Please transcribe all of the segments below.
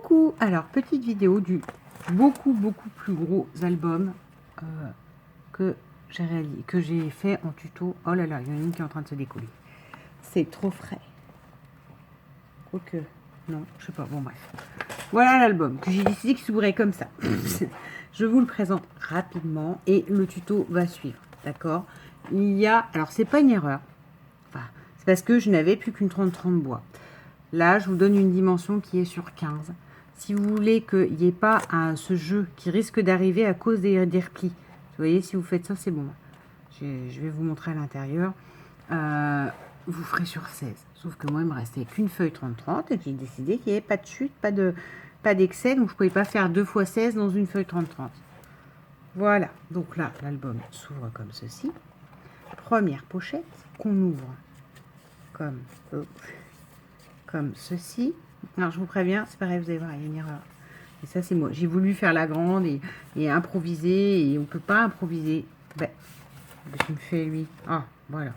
Coucou. Alors, petite vidéo du beaucoup plus gros album que j'ai fait en tuto. Oh là là, il y en a une qui est en train de se décoller. C'est trop frais. Quoique, non, je sais pas, bon bref. Voilà l'album que j'ai décidé qu'il s'ouvrait comme ça. Je vous le présente rapidement et le tuto va suivre, d'accord? Il y a, alors c'est pas une erreur, enfin, c'est parce que je n'avais plus qu'une 30-30 bois. Là, je vous donne une dimension qui est sur 15. Si vous voulez qu'il n'y ait pas ce jeu qui risque d'arriver à cause des replis, vous voyez, si vous faites ça, c'est bon. Je vais vous montrer à l'intérieur. Vous ferez sur 16. Sauf que moi, il me restait qu'une feuille 30-30 et j'ai décidé qu'il n'y avait pas de chute, pas d'excès. Donc, je ne pouvais pas faire 2 fois 16 dans une feuille 30-30. Voilà. Donc là, l'album s'ouvre comme ceci. Première pochette qu'on ouvre comme ceci. Alors, je vous préviens, c'est pareil, vous allez voir, il y a une erreur. Et ça, c'est moi. J'ai voulu faire la grande et improviser. Et on ne peut pas improviser. Ben, qu'est-ce qu'il me fait, lui? Ah, voilà.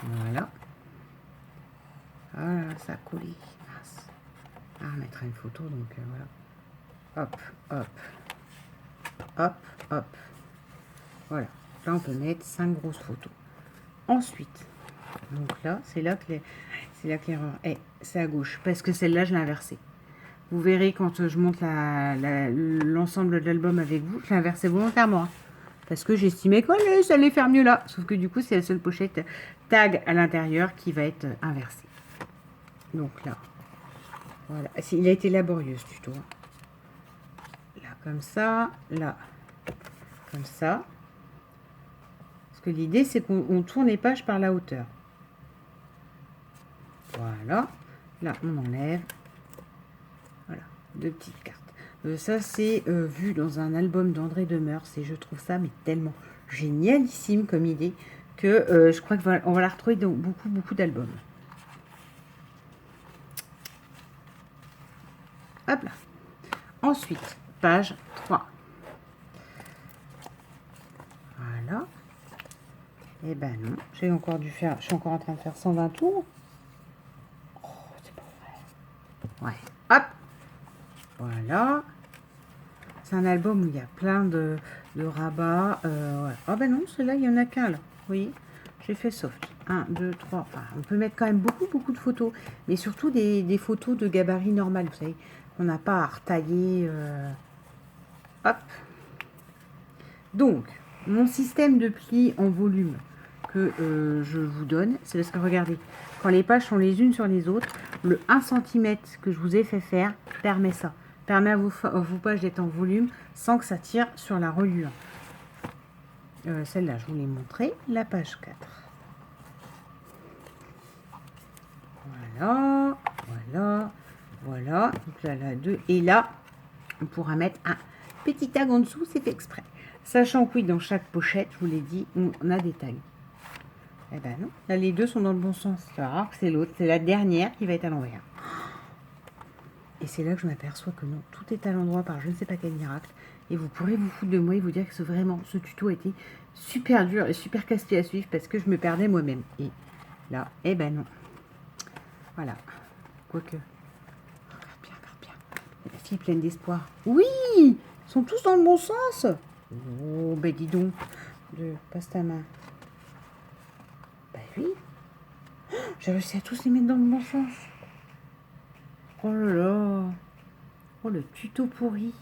Voilà. Voilà, ça a collé. Mince. Ah, on mettra une photo, donc voilà. Hop, hop. Hop, hop. Voilà. Là, on peut mettre 5 grosses photos. Ensuite, donc là, c'est là que l'erreur est. C'est à gauche. Parce que celle-là, je l'ai inversée. Vous verrez quand je monte l'ensemble de l'album avec vous, je l'ai inversé volontairement. Hein, parce que j'estimais que ça allait faire mieux là. Sauf que du coup, c'est la seule pochette tag à l'intérieur qui va être inversée. Donc là, voilà. Il a été laborieux ce tuto. Là, comme ça. Là, comme ça. Parce que l'idée, c'est qu'on tourne les pages par la hauteur. Voilà. Là, on enlève. Voilà, 2 petites cartes. Ça, c'est vu dans un album d'André Demeurs. Et je trouve ça mais tellement génialissime comme idée que je crois qu'on va la retrouver dans beaucoup d'albums. Hop là. Ensuite, page 3. Voilà. Et ben non, j'ai encore dû faire, je suis encore en train de faire 120 tours. Oh, c'est pas vrai. Ouais. Hop. Voilà. C'est un album où il y a plein de rabats. Voilà. Ah ben non, celui-là, il n'y en a qu'un là. Vous voyez, j'ai fait soft. 1, 2, 3. Enfin, on peut mettre quand même beaucoup de photos. Mais surtout des photos de gabarit normal, vous savez. On n'a pas à retailler. Hop. Donc, mon système de pli en volume que je vous donne, c'est parce que regardez, quand les pages sont les unes sur les autres, le 1 cm que je vous ai fait faire permet ça. Permet à vos pages d'être en volume sans que ça tire sur la reliure. Celle-là, je vous l'ai montré, la page 4. Voilà, voilà, voilà. Donc là, la 2. Et là, on pourra mettre un petit tag en dessous, c'est fait exprès. Sachant que oui, dans chaque pochette, je vous l'ai dit, on a des tags. Eh ben non, là, les deux sont dans le bon sens. C'est rare que c'est l'autre, c'est la dernière qui va être à l'envers. Et c'est là que je m'aperçois que non, tout est à l'endroit par je ne sais pas quel miracle. Et vous pourrez vous foutre de moi et vous dire que ce tuto a été super dur et super casse-pied à suivre parce que je me perdais moi-même. Et là, eh ben non. Voilà. Quoique. Regarde bien. La fille pleine d'espoir. Oui, ils sont tous dans le bon sens. Oh, ben dis donc. Passe ta main. Ben oui. J'ai réussi à tous les mettre dans le bon sens. Oh là là. Oh, le tuto pourri.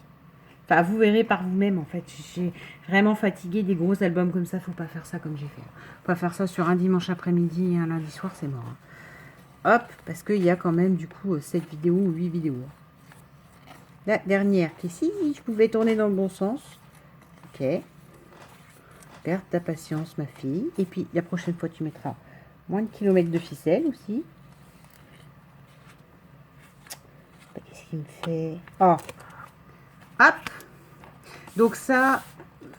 Enfin, vous verrez par vous-même, en fait. J'ai vraiment fatigué des gros albums comme ça. Faut pas faire ça comme j'ai fait. Faut pas faire ça sur un dimanche après-midi et un lundi soir, c'est mort. Hein. Hop, parce qu'il y a quand même, du coup, 7 vidéos ou 8 vidéos. La dernière, qui si je pouvais tourner dans le bon sens. Ok. Garde ta patience, ma fille. Et puis, la prochaine fois, tu mettras moins de kilomètres de ficelle aussi. Qu'est-ce qu'il me fait? Oh. Hop. Donc ça,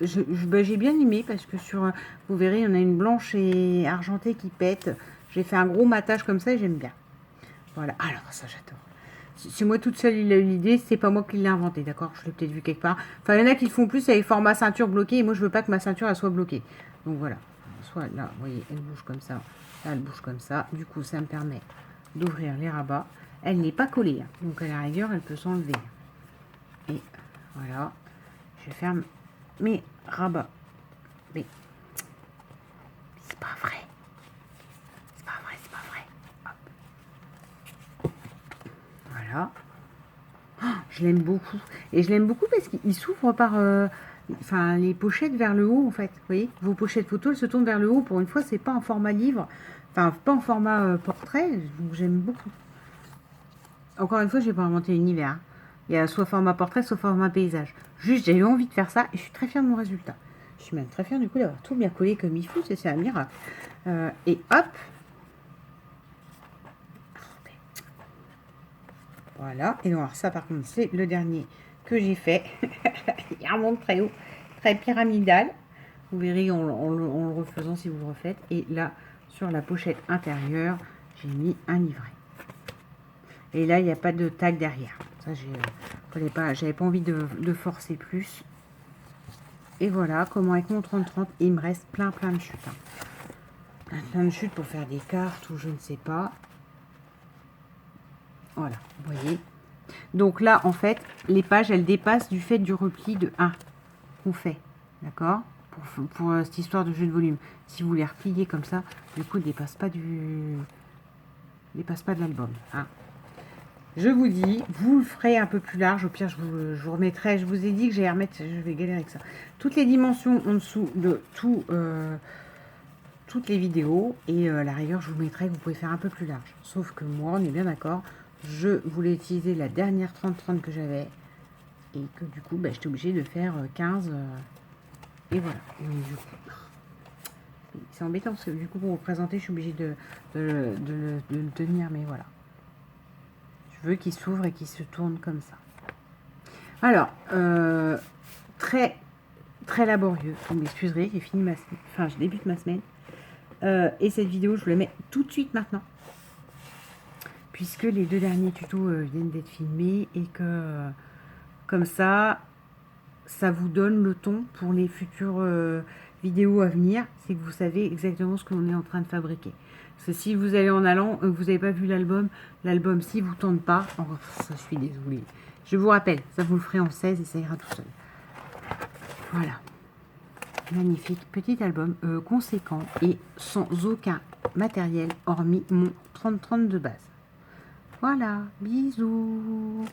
j'ai bien aimé parce que vous verrez, il y en a une blanche et argentée qui pète. J'ai fait un gros matage comme ça et j'aime bien. Voilà. Alors ça, j'adore. C'est moi toute seule, il a eu l'idée. C'est pas moi qui l'ai inventé, d'accord? Je l'ai peut-être vu quelque part. Enfin, il y en a qui le font plus avec format ceinture bloquée. Et moi, je veux pas que ma ceinture elle soit bloquée. Donc voilà. Soit là, vous voyez, elle bouge comme ça. Là, elle bouge comme ça. Du coup, ça me permet d'ouvrir les rabats. elle n'est pas collée. Hein. Donc à la rigueur, elle peut s'enlever. Et voilà, je ferme mes rabats. Mais c'est pas vrai. C'est pas vrai, c'est pas vrai. Hop. Voilà. Oh, je l'aime beaucoup. Et je l'aime beaucoup parce qu'il s'ouvre par enfin, les pochettes vers le haut, en fait. Vous voyez, vos pochettes photos, elles se tournent vers le haut. Pour une fois, c'est pas en format livre. Enfin, pas en format portrait. Donc, j'aime beaucoup. Encore une fois, je vais pas inventer l'univers. Hein. Il y a soit format portrait, soit format paysage. Juste, j'ai eu envie de faire ça et je suis très fière de mon résultat. Je suis même très fière du coup d'avoir tout bien collé comme il faut. C'est un miracle. Et hop. Voilà. Et alors ça, par contre, c'est le dernier que j'ai fait. Il remonte très haut, très pyramidal. Vous verrez en le refaisant si vous le refaites. Et là, sur la pochette intérieure, j'ai mis un livret. Et là, il n'y a pas de tag derrière. Ça, j'avais pas envie de forcer plus. Et voilà, comment avec mon 30-30, il me reste plein de chutes. Hein. Plein de chutes pour faire des cartes ou je ne sais pas. Voilà, vous voyez. Donc là, en fait, les pages, elles dépassent du fait du repli de 1 qu'on fait. D'accord, pour cette histoire de jeu de volume. Si vous les repliez comme ça, du coup, il ne dépasse pas de l'album. Hein. Je vous dis, vous le ferez un peu plus large. Au pire, je vous remettrai. Je vous ai dit que j'allais remettre, je vais galérer avec ça. Toutes les dimensions en dessous de toutes les vidéos. Et à la rigueur, je vous mettrai que vous pouvez faire un peu plus large. Sauf que moi, on est bien d'accord. Je voulais utiliser la dernière 30-30 que j'avais. Et que du coup, bah, j'étais obligée de faire 15. Et voilà. C'est embêtant parce que du coup, pour vous présenter, je suis obligée de le tenir. Mais voilà. Je veux qu'il s'ouvre et qu'il se tourne comme ça. Alors, très laborieux. Vous m'excuserez, j'ai fini ma semaine. Enfin, je débute ma semaine. Et cette vidéo, je vous la mets tout de suite maintenant. Puisque les 2 derniers tutos viennent d'être filmés et que comme ça vous donne le ton pour les futures vidéos à venir. C'est que vous savez exactement ce que l'on est en train de fabriquer. Parce que si vous allez en allant, vous n'avez pas vu l'album, s'il ne vous tente pas, oh, ça, je suis désolée. Je vous rappelle, ça vous le ferez en 16 et ça ira tout seul. Voilà. Magnifique petit album conséquent et sans aucun matériel hormis mon 30-30 de base. Voilà, bisous.